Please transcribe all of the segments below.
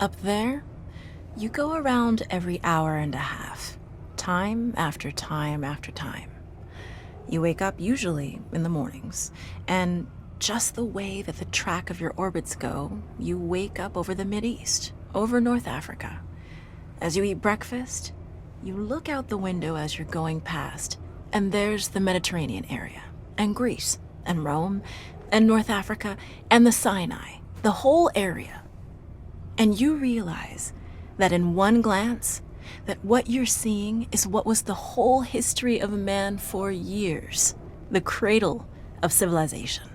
Up there, you go around every hour and a half, time after time after time. You wake up usually in the mornings, and just the way that the track of your orbits go, you wake up over the Mideast, over North Africa. As you eat breakfast, you look out the window as you're going past, and there's the Mediterranean area, and Greece, and Rome, and North Africa, and the Sinai, the whole area. And you realize that in one glance, that what you're seeing is what was the whole history of man for years, the cradle of civilization.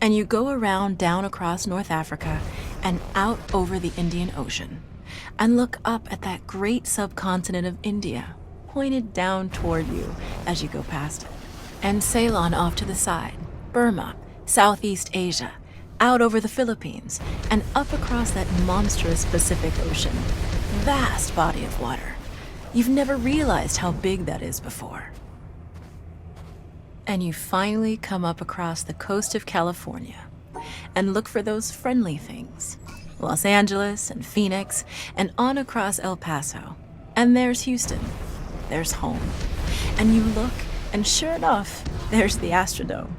And you go around down across North Africa and out over the Indian Ocean and look up at that great subcontinent of India pointed down toward you as you go past it, and sail on off to the side, Burma, Southeast Asia, out over the Philippines, and up across that monstrous Pacific Ocean. Vast body of water. You've never realized how big that is before. And you finally come up across the coast of California and look for those friendly things. Los Angeles and Phoenix and on across El Paso. And there's Houston. There's home. And you look, and sure enough, there's the Astrodome.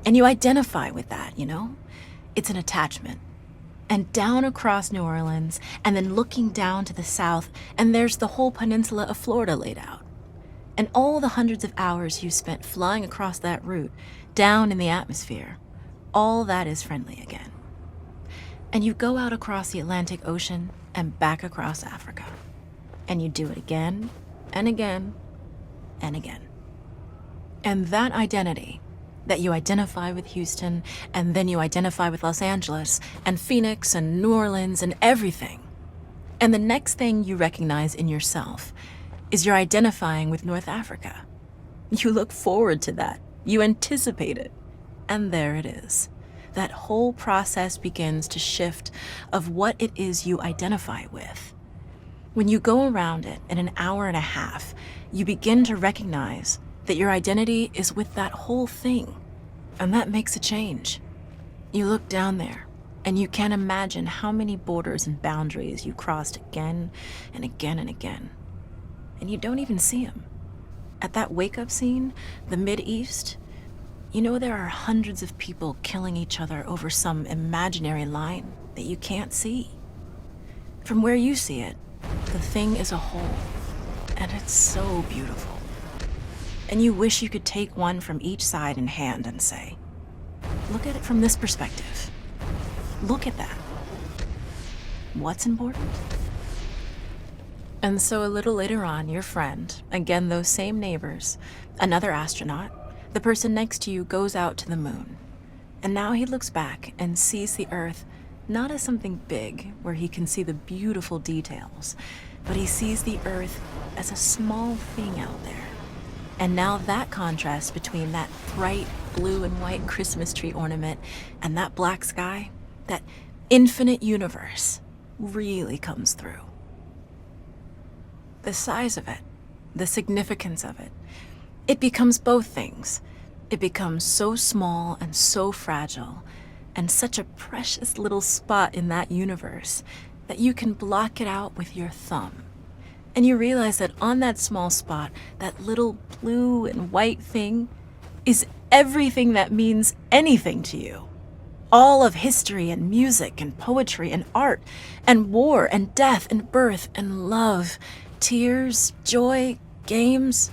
And you identify with that, you know? It's an attachment. And down across New Orleans, and then looking down to the south, and there's the whole peninsula of Florida laid out. And all the hundreds of hours you spent flying across that route, down in the atmosphere, all that is friendly again. And you go out across the Atlantic Ocean and back across Africa. And you do it again, and again, and again. And that identity, that you identify with Houston, and then you identify with Los Angeles, and Phoenix, and New Orleans, and everything. And the next thing you recognize in yourself is you're identifying with North Africa. You look forward to that. You anticipate it. And there it is. That whole process begins to shift of what it is you identify with. When you go around it in an hour and a half, you begin to recognize that your identity is with that whole thing. And that makes a change. You look down there, and you can't imagine how many borders and boundaries you crossed again and again and again. And you don't even see them. At that wake-up scene, the Mideast, you know there are hundreds of people killing each other over some imaginary line that you can't see. From where you see it, the thing is a whole, and it's so beautiful. And you wish you could take one from each side in hand and say, look at it from this perspective. Look at that. What's important? And so a little later on, your friend, again those same neighbors, another astronaut, the person next to you goes out to the moon. And now he looks back and sees the Earth not as something big where he can see the beautiful details, but he sees the Earth as a small thing out there. And now that contrast between that bright blue and white Christmas tree ornament and that black sky, that infinite universe, really comes through. The size of it, the significance of it, it becomes both things. It becomes so small and so fragile, and such a precious little spot in that universe that you can block it out with your thumb. And you realize that on that small spot, that little blue and white thing is everything that means anything to you. All of history and music and poetry and art and war and death and birth and love, tears, joy, games,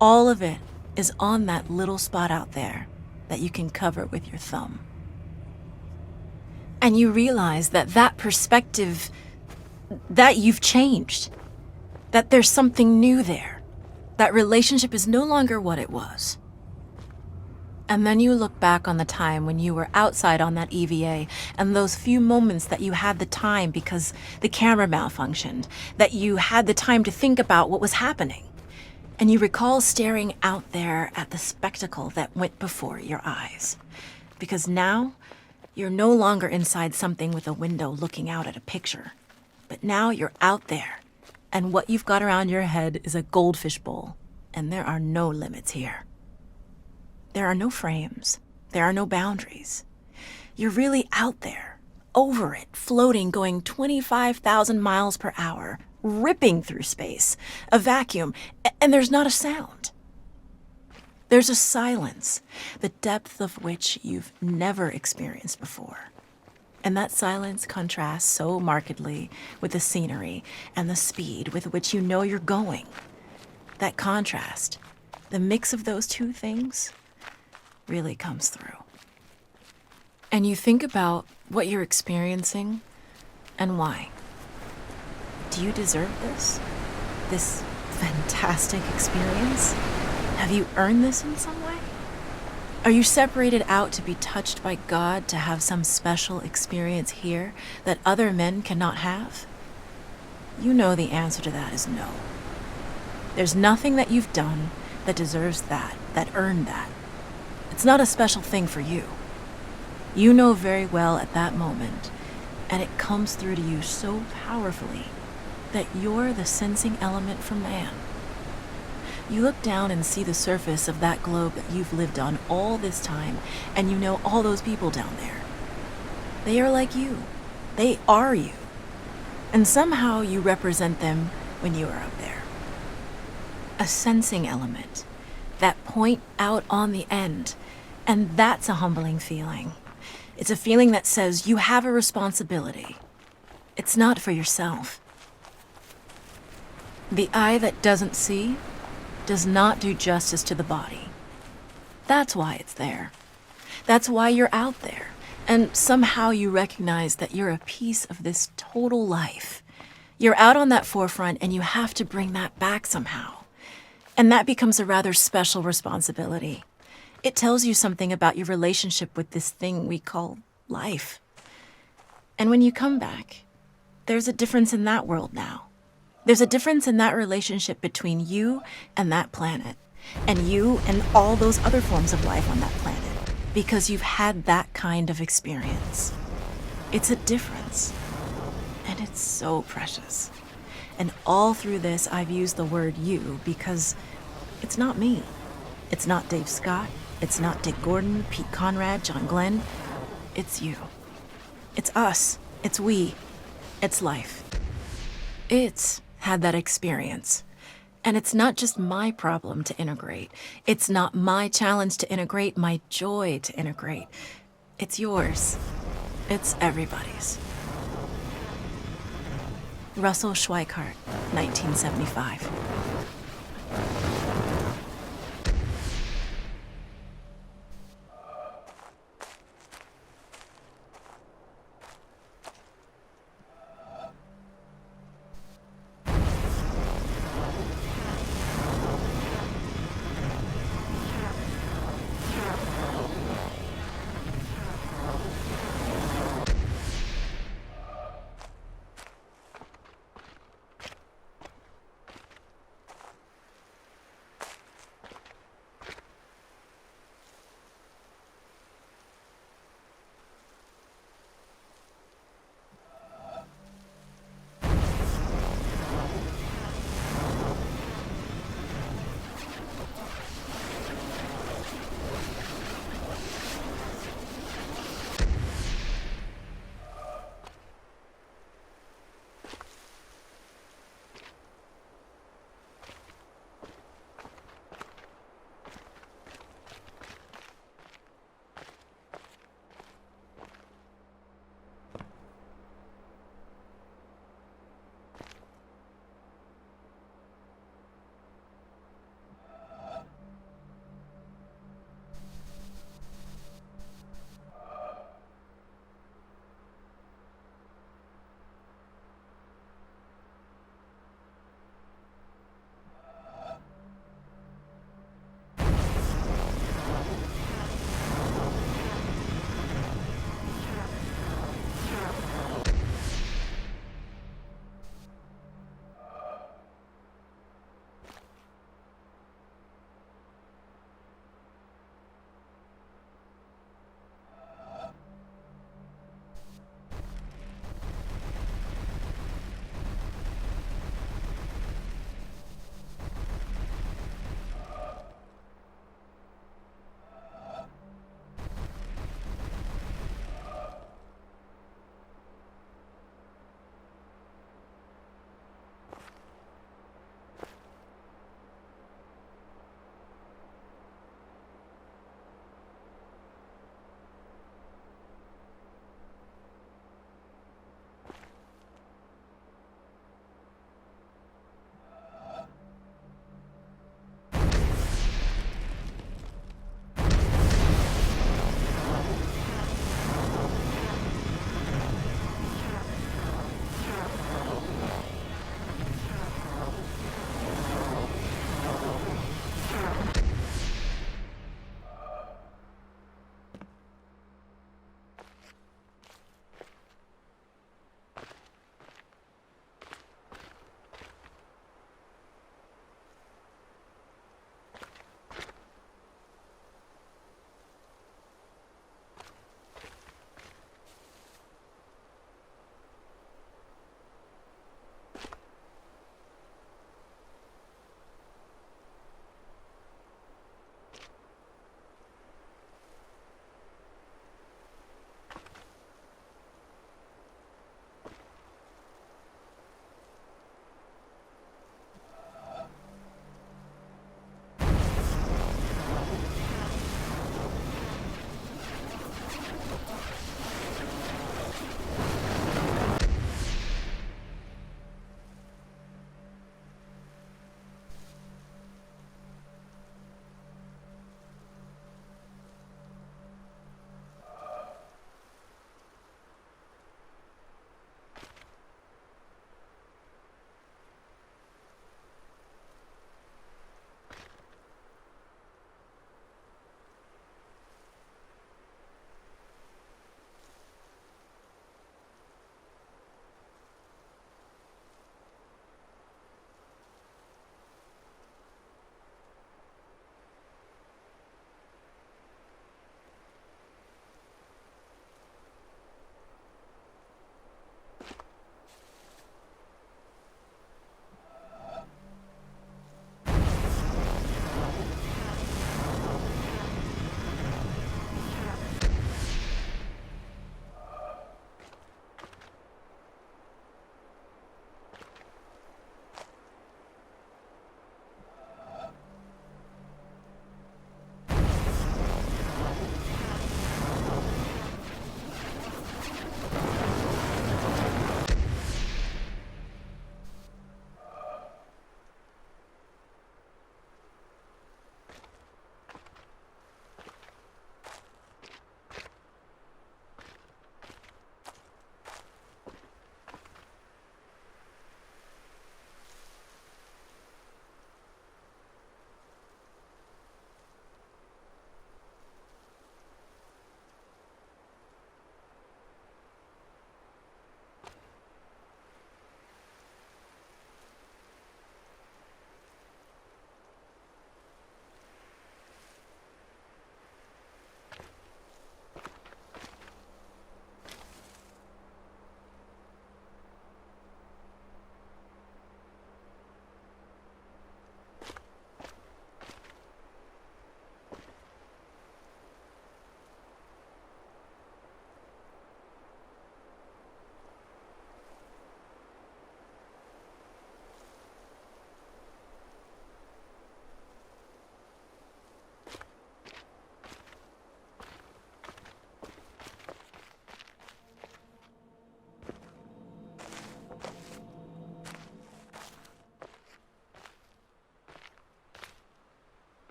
all of it is on that little spot out there that you can cover with your thumb. And you realize that that perspective, that you've changed. That there's something new there. That relationship is no longer what it was. And then you look back on the time when you were outside on that EVA and those few moments that you had the time because the camera malfunctioned, that you had the time to think about what was happening. And you recall staring out there at the spectacle that went before your eyes. Because now, you're no longer inside something with a window looking out at a picture. But now you're out there. And what you've got around your head is a goldfish bowl, and there are no limits here. There are no frames. There are no boundaries. You're really out there, over it, floating, going 25,000 miles per hour, ripping through space, a vacuum, and there's not a sound. There's a silence, the depth of which you've never experienced before. And that silence contrasts so markedly with the scenery and the speed with which you know you're going. That contrast, the mix of those two things, really comes through. And you think about what you're experiencing and why. Do you deserve this? This fantastic experience? Have you earned this in some way? Are you separated out to be touched by God to have some special experience here that other men cannot have? You know the answer to that is no. There's nothing that you've done that deserves that earned that. It's not a special thing for you. You know very well at that moment, and it comes through to you so powerfully, that you're the sensing element for man. You look down and see the surface of that globe that you've lived on all this time, and you know all those people down there. They are like you. They are you. And somehow you represent them when you are up there. A sensing element, that point out on the end, and that's a humbling feeling. It's a feeling that says you have a responsibility. It's not for yourself. The eye that doesn't see does not do justice to the body. That's why it's there. That's why you're out there. And somehow you recognize that you're a piece of this total life. You're out on that forefront and you have to bring that back somehow. And that becomes a rather special responsibility. It tells you something about your relationship with this thing we call life. And when you come back, there's a difference in that world now. There's a difference in that relationship between you and that planet, and you and all those other forms of life on that planet, because you've had that kind of experience. It's a difference, and it's so precious. And all through this, I've used the word you because it's not me. It's not Dave Scott. It's not Dick Gordon, Pete Conrad, John Glenn. It's you. It's us. It's we. It's life. It's had that experience. And it's not just my problem to integrate. It's not my challenge to integrate, my joy to integrate. It's yours. It's everybody's. Russell Schweikart, 1975.